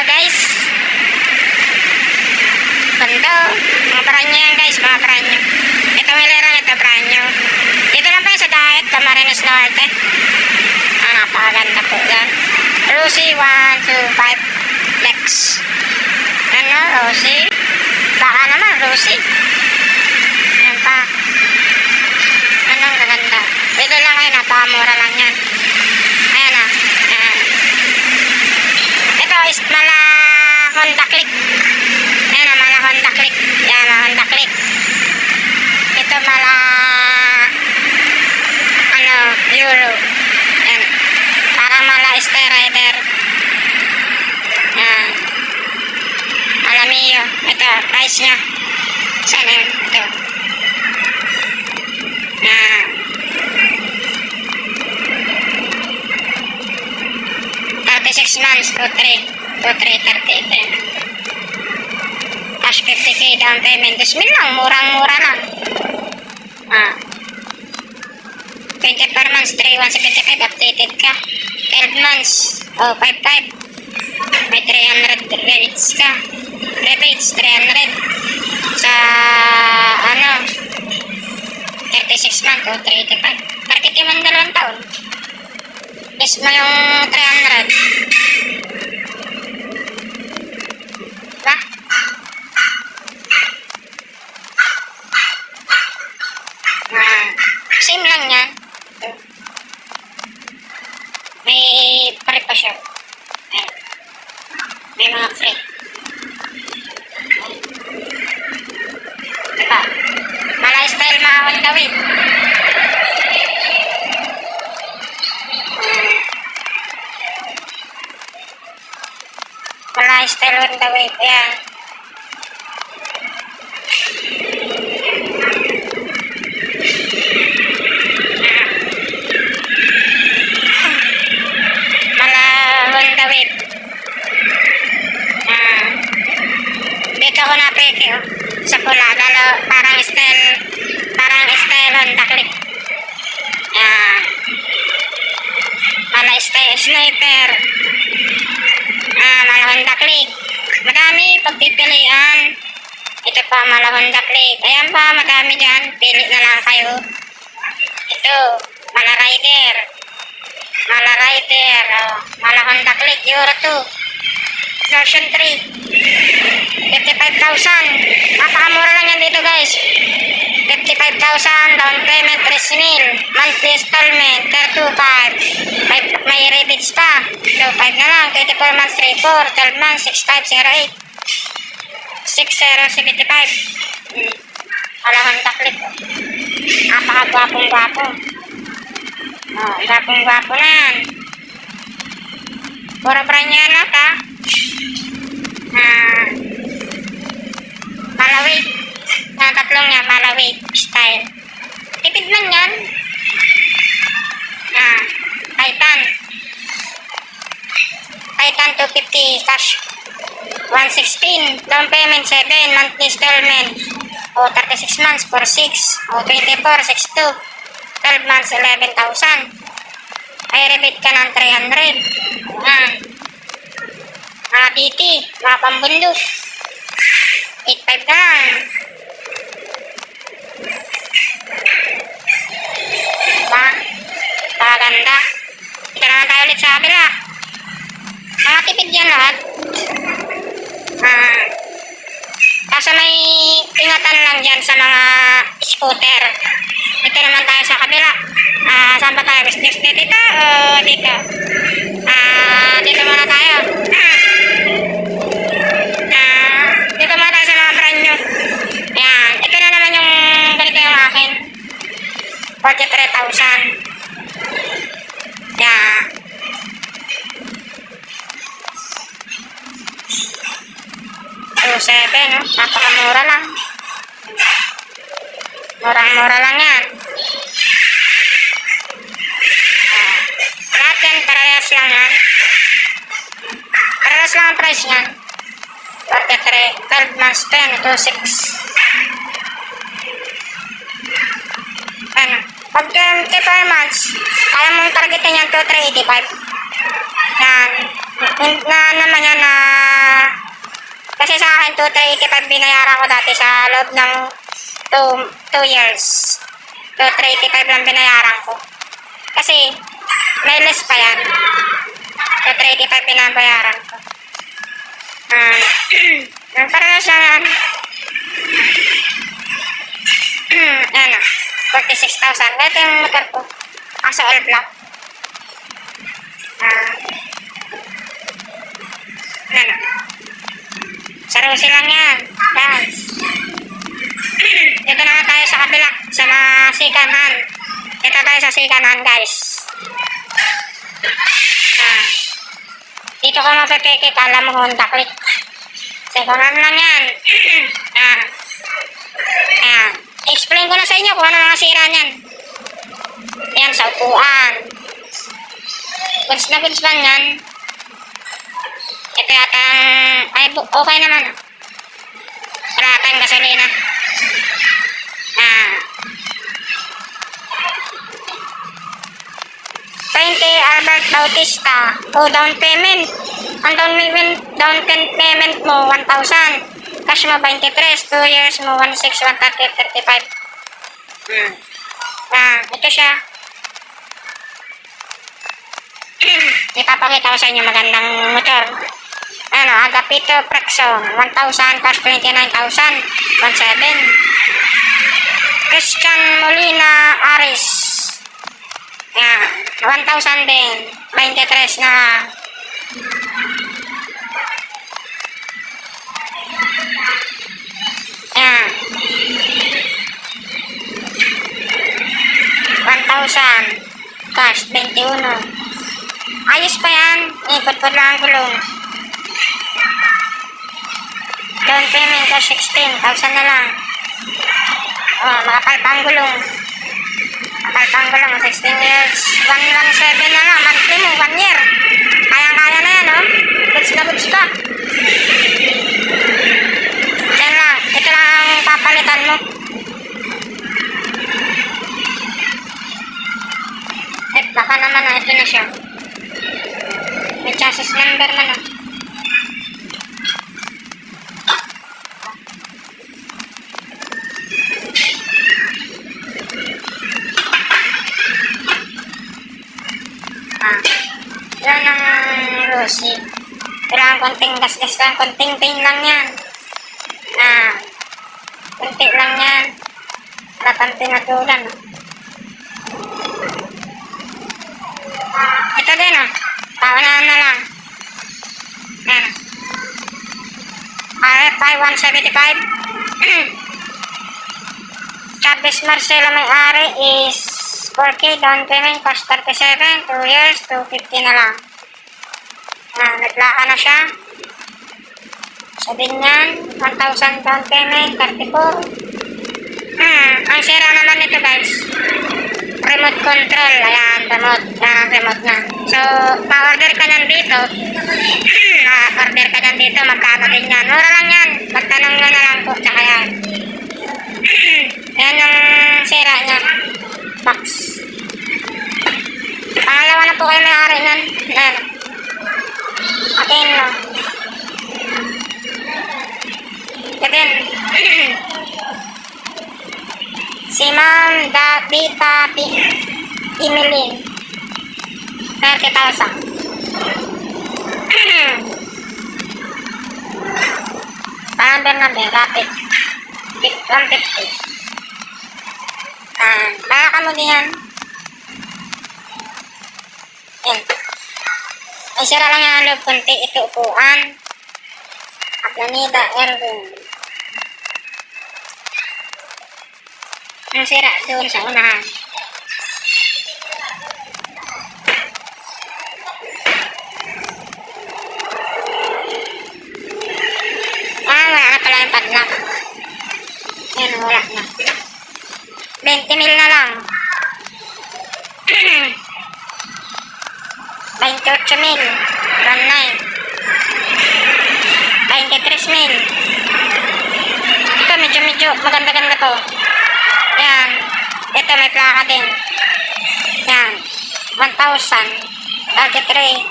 guys. Ganda. Mga branyo yan guys, mga branyo. Ito Hilerang, ito branyo. Dito lang pa sa diet, Camarines Norte. Napakaganda po yan. Rosie 125 Lex. Ano, Rosie? Baka naman, Rosie. Yan pa. Anong kaganda? Dito lang kayo, napakamura lang yan. Ayan na. Ayan. Ito is mala Honda Click. Ayan na, mala Honda Click. Ayan na, Honda Click. Ito mala Euro. Ayan. Parang mala Rider. Ayan. Mala Mio. Ito, price nya. Saan yun? Ito. Ayan. $36 months, 2,330. Cash 50k down payment. 2,000 lang, murang-mura lang. 24 months, 3,175, updated ka. 12 months, 5,500. May 300 rates ka. Rebates, 300. Sa, 36 months, 385. Market yung 2 taon. Yes mo yung 300. Diba? Same lang yan. May pare pa siya. May mga free. Diba? Malay style mga Hondawit. Malay style Hondawit. Ayan. Dito ko na peke, sa pula, parang style Honda Click. Mala style Sniper. Mala Honda Click. Madami pagpipilian. Ito pa, mala Honda Click. Ayan pa, madami dyan. Pili na lang kayo. Ito, mala Rider. Mala Honda Click, Euro 2. Version 3. 55,000. Napakamura lang yan dito guys. 55,000 down payment, 3,000. Monthly installment 325. May rebates pa 25 na lang. 24 months 34. 12 months 6508. 6075. Alahan taklit. Napakagwapong-gwapo. Gwapong-gwapo na yan. Puro brand yan lahat ha. Malawit. Tatlong niya, malawit style. Tipid lang yan. Titan 250 cash 116. Down payment 7. Monthly installment 36 months 46. 24 62. 12 months 11,000. Ay rebate ka ng 300. Mga titi, mga pambundok. 8,500 na lang. Diba? Paganda. Ito naman tayo ulit sa kabila. Mga tipid yan lahat. Kaso may ingatan lang dyan sa mga scooter. Ito naman tayo sa kabila. Saan ba tayo? Next dito o dito? Dito muna tayo. Dito muna tayo sa mga brand new. Ayan. Ito na naman yung ganito yung akin. 43,000. Ayan. So, 7, no? Napakamura lang. Murang-mura lang yan. Lahat yan, parehas lang yan. Parehas lang ang price yan. 43, 12 months, 10, 2,600. Ano? Pag 24 months, kaya mong targetin yan 2,385. Yan. Na naman yan na Kasi sa akin, 2,385 binayaran ko dati sa loob ng 2 years. 2,385 lang binayaran ko. Kasi, may less pa yan. 2,385 binabayaran ko. Para sa ano, 46,000. Ito yung motor ko. Kaso all black. Ano. Sa Rosie lang yan. Guys. Dito na tayo sa kabila. Sa second hand. Dito tayo sa second hand, guys. Dito ko mapipikit. Alam mo, Honda Click. Second hand lang yan. Explain ko na sa inyo kung ano mga sira niyan. Yan, sa upuan. Goods na goods lang yan. Ito yata ay okay naman. Wala tayong gasolina. 20 Albert Bautista. Down payment. Ang down payment mo 1,000. Cash mo 23, 2 years mo 1,600, 130, 35. Ito siya. Ipapakita ko sa inyo magandang motor. Ano, Agapito Prexon, 1,000, cash 29,000, 1,700. Christian Molina Aris. 1,000 din, 23 na. Yan. 1,000. Cash, 21. Ayos pa yan. Ikot-kot lang ang gulong. Down payment ka 16,000 na lang. Makapal pa ang gulong. Makapal pa ang gulong. 16 years. 117 na lang. Monthly mo, 1 year. Kayang-kaya na yan, oh. Goods na goods ka. Yan lang. Ito lang ang papalitan mo. Baka naman, ito na siya. May chassis number man, oh. Yan ang Rosie. Kailangan konting gas-gas lang, konting pain lang yan. Konti lang yan. Ratang pinatulan. Ito din, oh. Paunahan na lang. Yan. RFI 175. Chavez Marcelo may-ari is 4K down payment, cost 37, 2 years, 250 na lang. Naglaka na siya. Sabihin niyan, 1,000 down payment, 34. Ang sira naman nito, guys, remote control. Ayan, remote na. So, pa-order ka nyan dito. Order ka nyan dito, magkano din yan. Mura lang yan. Magtanong nyo na lang po, tsaka yan. Ayan yung sira niya. Box. Pangalawa na po kayo may-ari nyan. Ayan. Akin, no. Ito din. Si Ma'am Dita Imelin. 30,000. Number, rapid. 150. Baka ka mo diyan. Yan. Ay, sira lang yung loob konti. Ito upuan. Aplanida, Erwin. Ang sira doon sa unahan. Wala na pala yung padlock. Yan, wala na. 20 mil na lang. 28 mil. 19. 23 mil. Ito, medyo maganda-ganda to. Yan. Ito, may plaka din. Yan. 1,000. 33.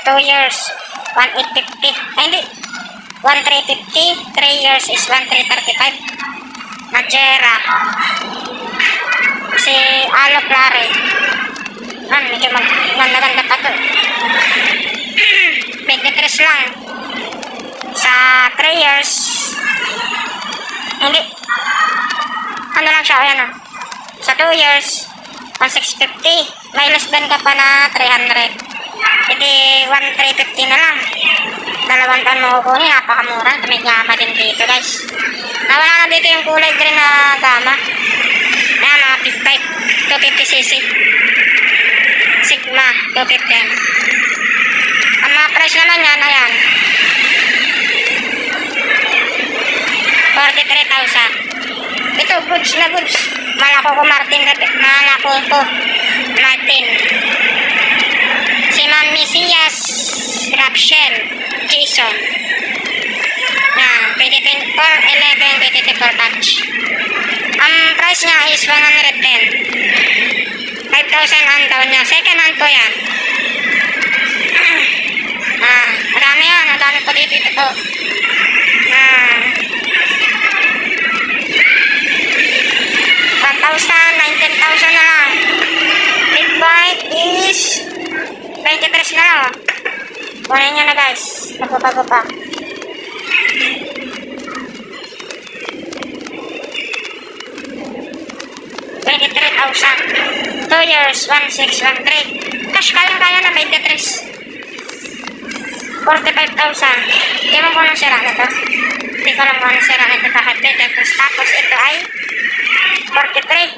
2 years. 1,850. Ay, hindi. 1,350. 3 years is 1,335. Majera. Si Alo Clare. Medyo maganda pa to. 23 lang. Sa 3 years, hindi. Ano lang siya, ayan o. Sa 2 years, 1,650. May less than ka pa na 300. Hindi, 1,350 na lang. 2 taon mo kukunin, napakamura. May gama din dito, guys. Nawala na dito yung kulay green na gama. Ayan, mga big bike. 250cc. Sigma, 250. Ang mga price naman yan, ayan. 43,000. Ito, goods na goods. Malako ko Martin. Si Ma'am Messias, Rapshel, Jason. Na, 2024, 11, 2024 batch. Ang price niya is 110. 5,000 ang taon niya. Second hand po yan. Marami yan. Ang dami po dito. Ito. 1,000, 19,000 na lang. Big bike is 23 na lang. Kunin nyo na guys. Bago pa. $23,000. 2 years, 1,613. Cash kaya na 23. 45,000. Hindi mo kung anong sira na to. Hindi ko alam kung anong sira na ito. Bakit 23? Tapos ito ay 43.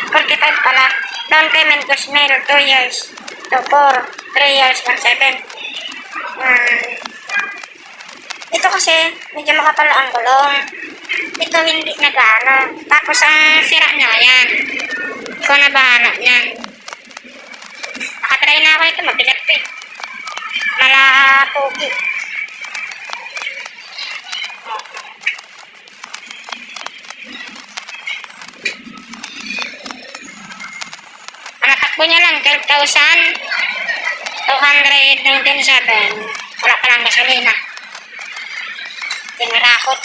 45 pala. Down payment ko mail 2 years. 2, 4. 3 years, 1,7. Ito kasi medyo makapal ang gulong. Ito hindi nagana. Tapos ang sira niya, yan. Ikaw na bahala niyan. Nakatry na ako ito, mabigat pa eh. Malapogi. Ang natakbo niya lang, 12,297. Wala pa lang gasolina. Pinarakot.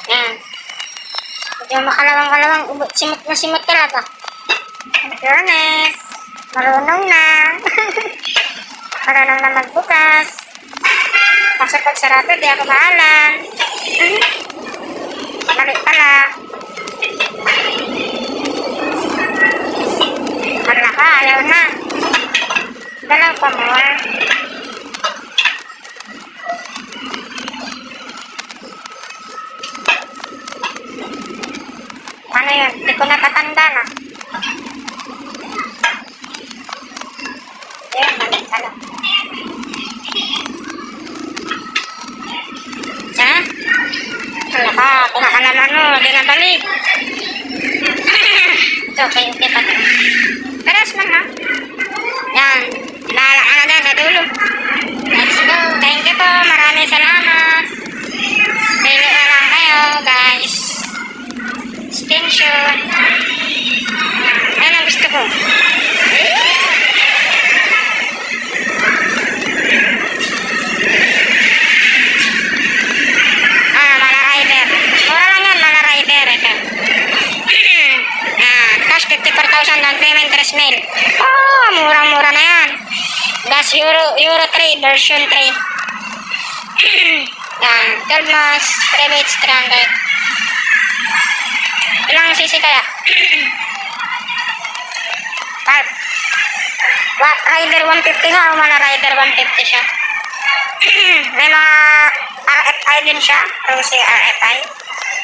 Yan. Medyo makalawang-kalawang. Simot na simot talaga. Fairness. Marunong na. Marunong na magbukas. Kasi pag sarado, di ako maalam. Mali pala. Wala ka, ayaw na. Dalaw pa more. Ano yun? Hindi ko natatanda na. Ayan, mali pala. Ha? Wala ka, pinakalaman mo, di na balik. Ito, kayo pa ito. Peras man ha? Yan, bahala ka na dyan sa dulo. Let's go, thank you po, maraming salamat. Pili na lang kayo, guys. Extension. Ano ang gusto ko? Mala rider. Mura lang yan, mala rider. Ito. Cash 54,000 down payment, 3 mail. Oh, mura-mura na yan. Das Euro 3, version 3. Yan, 12 months, private 300. Ilang sisi kaya? Rider 150 nga o mana rider 150 siya. May mga RFI din siya. Rusi RFI.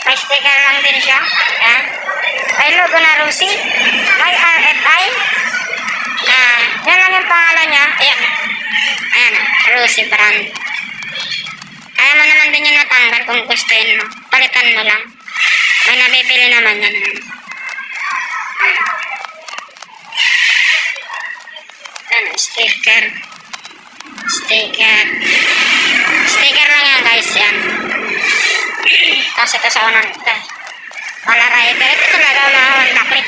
May sticker lang din siya. Yan. May logo na Rusi. May RFI. Yan lang yung pangalan niya. Ayan. Ayan. Rusi brand. Kaya mo naman din yung natanggal kung gustuin mo. Palitan mo lang. May nabibili naman yan. Ano, sticker. Sticker lang yan guys, yan. Tapos ito sa unan. Ito. Pala Ito talaga mga Honda Click.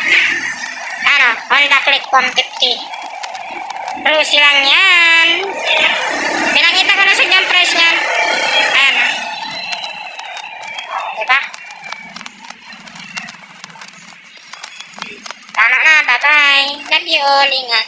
Ano? Honda Click 150. Rusi lang yan. Pinakita ko na sa yung price niyan. Ayan o. Diba? Tama na, bye-bye. Love you all. Ingat.